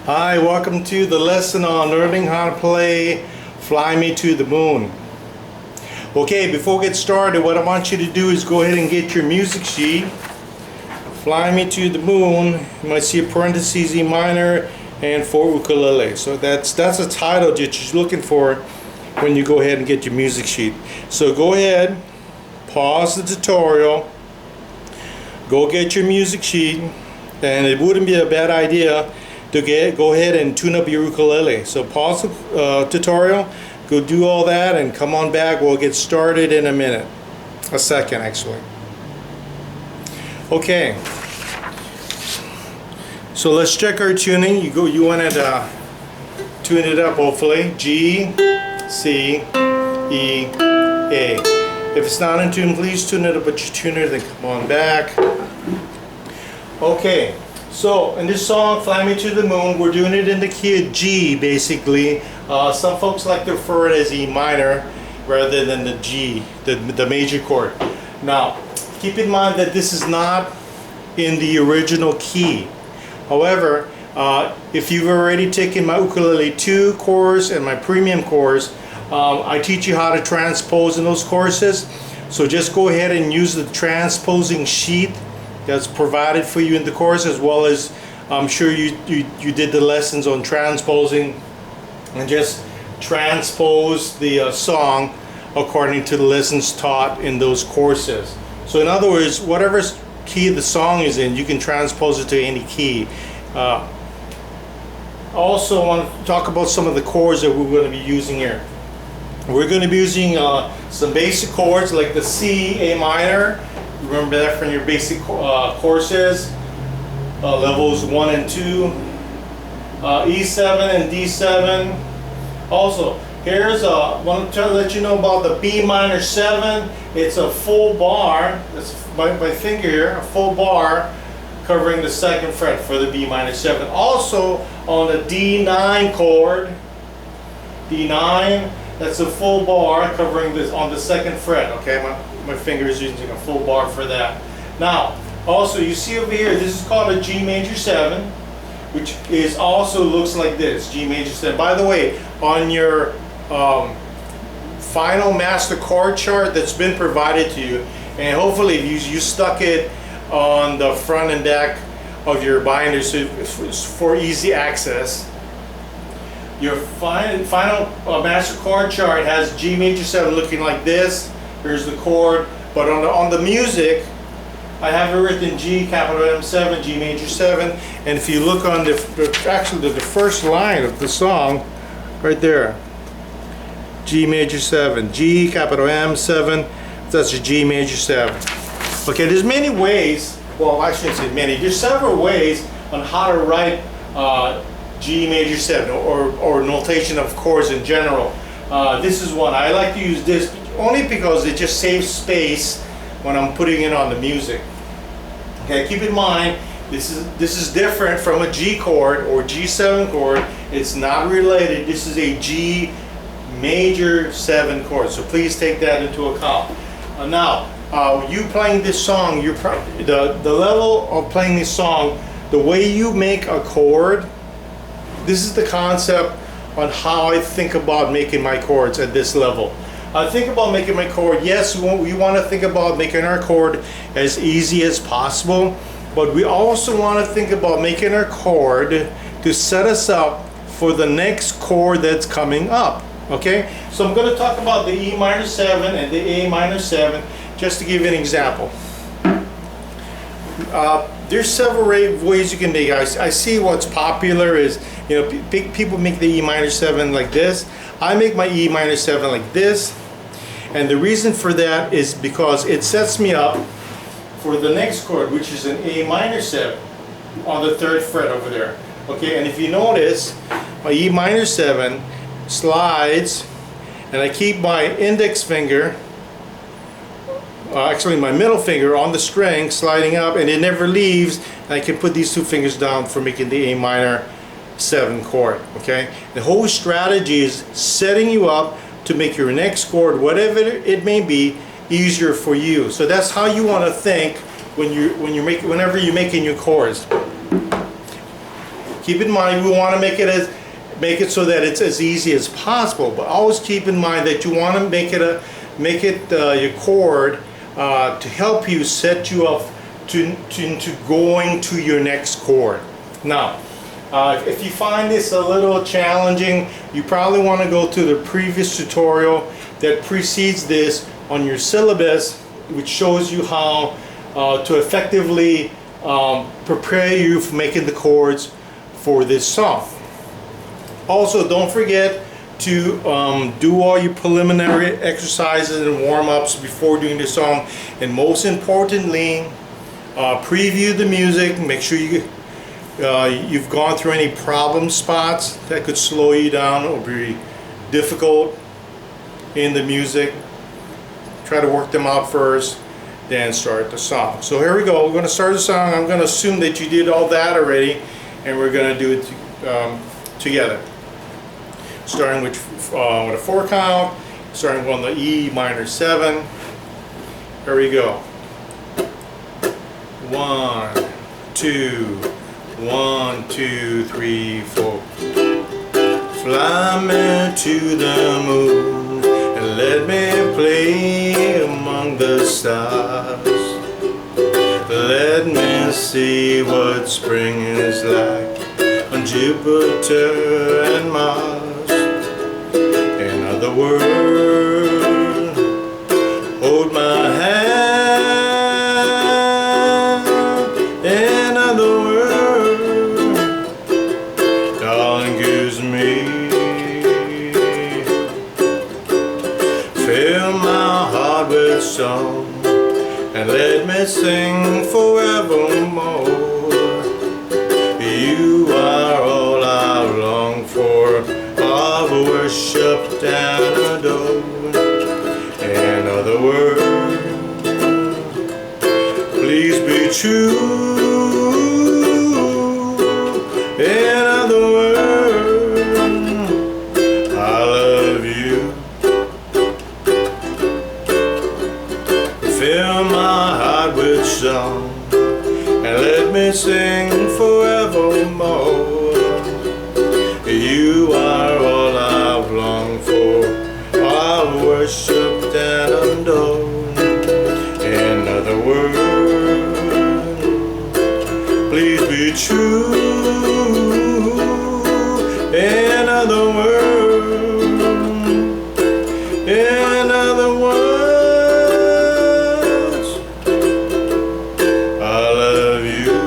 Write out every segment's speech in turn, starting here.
Hi, welcome to the lesson on learning how to play Fly Me to the Moon. Okay, before we get started, what I want you to do is go ahead and get your music sheet. Fly Me to the Moon, you might see a parentheses E minor and for ukulele. So that's a title that you're looking for when you go ahead and get your music sheet. So go ahead, pause the tutorial, go get your music sheet, and it wouldn't be a bad idea to go ahead and tune up your ukulele. So pause the tutorial, go do all that, and come on back. We'll get started in a minute, a second actually. Okay, so let's check our tuning. You want to tune it up, hopefully. G, C, E, A. If it's not in tune, please tune it up with your tuner, then come on back. Okay, so in this song, Fly Me to the Moon, we're doing it in the key of G, basically. Some folks like to refer it as E minor rather than the G, the major chord. Now, keep in mind that this is not in the original key. However, if you've already taken my Ukulele 2 course and my premium course, I teach you how to transpose in those courses. So just go ahead and use the transposing sheet that's provided for you in the course, as well as I'm sure you did the lessons on transposing, and just transpose the song according to the lessons taught in those courses. So in other words, whatever key the song is in, you can transpose it to any key. Also, I want to talk about some of the chords that we're going to be using here. We're going to be using some basic chords like the C, A minor. Remember that from your basic courses, levels 1 and 2, E7 and D7. Also, here's I want to let you know about the B minor 7. It's a full bar. That's my finger here, a full bar covering the 2nd fret for the B minor 7. Also on the D9 chord, D9, that's a full bar covering this on the 2nd fret. Okay, my finger is using a full bar for that. Now, also you see over here, this is called a G major 7, which is also looks like this, G major 7. By the way, on your final master chord chart that's been provided to you, and hopefully you stuck it on the front and back of your binder so for easy access. Your final master chord chart has G major 7 looking like this. Here's the chord, but on the music, I have it written G capital M7, G major 7, and if you look on the first line of the song, right there, G major 7, G capital M7, that's a G major 7. Okay, there's many ways, well I shouldn't say many, there's several ways on how to write G major 7 or notation of chords in general. This is one. I like to use this only because it just saves space when I'm putting it on the music. Okay, keep in mind this is different from a G chord or G7 chord. It's not related. This is a G major 7 chord, so please take that into account. Now, you playing this song, the level of playing this song, the way you make a chord, this is the concept on how I think about making my chords at this level. I think about making my chord, yes, we want to think about making our chord as easy as possible, but we also want to think about making our chord to set us up for the next chord that's coming up. Okay, so I'm going to talk about the E minor 7 and the A minor 7 just to give you an example. There's several ways you can make it. I see what's popular is, people make the E minor 7 like this. I make my E minor 7 like this, and the reason for that is because it sets me up for the next chord, which is an A minor 7 on the 3rd fret over there. Okay, and if you notice, my E minor 7 slides, and I keep my index finger, actually my middle finger, on the string sliding up, and it never leaves, and I can put these 2 fingers down for making the A minor 7 chord. Okay, the whole strategy is setting you up to make your next chord, whatever it may be, easier for you. So that's how you want to think whenever you're making your chords. Keep in mind, we want to make it so that it's as easy as possible, but always keep in mind that you want to make it your chord to help you set you up to going to your next chord. Now, if you find this a little challenging, you probably want to go to the previous tutorial that precedes this on your syllabus, which shows you how to effectively prepare you for making the chords for this song. Also, don't forget to do all your preliminary exercises and warm-ups before doing the song, and most importantly, preview the music. Make sure you've gone through any problem spots that could slow you down or be difficult in the music. Try to work them out first, then start the song. So here we go. We're going to start the song. I'm going to assume that you did all that already, and we're going to do it together. Starting with a 4 count, starting on the E minor 7. Here we go. 1, 2, 1, 2, 3, 4. Fly me to the moon and let me play among the stars. Let me see what spring is like on Jupiter and Mars. In other words, hold my hand. In other words, darling, gives me. Fill my heart with song and let me sing forevermore. You are all I long for, I've worshipped and adored. In other words, please be true. In other words, I love you. Fill my heart with song and let me sing forevermore. You are all I've longed for, I've worshipped and adored. In other words, please be true. In other words, in other words, I love you.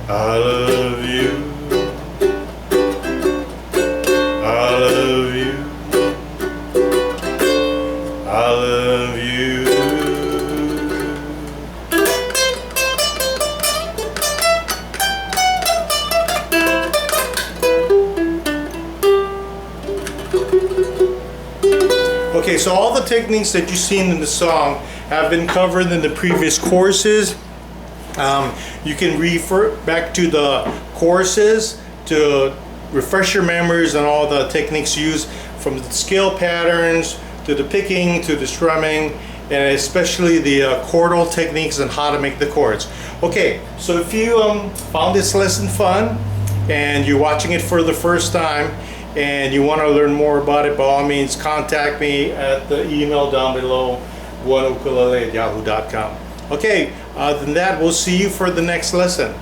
I love you. I love you. I love you. Okay, so all the techniques that you've seen in the song have been covered in the previous courses. You can refer back to the courses to refresh your memories on all the techniques used, from the scale patterns to the picking to the strumming, and especially the chordal techniques and how to make the chords. Okay, so if you found this lesson fun and you're watching it for the first time and you want to learn more about it, by all means contact me at the email down below, oneukulele@yahoo.com. Okay, other than that, we'll see you for the next lesson.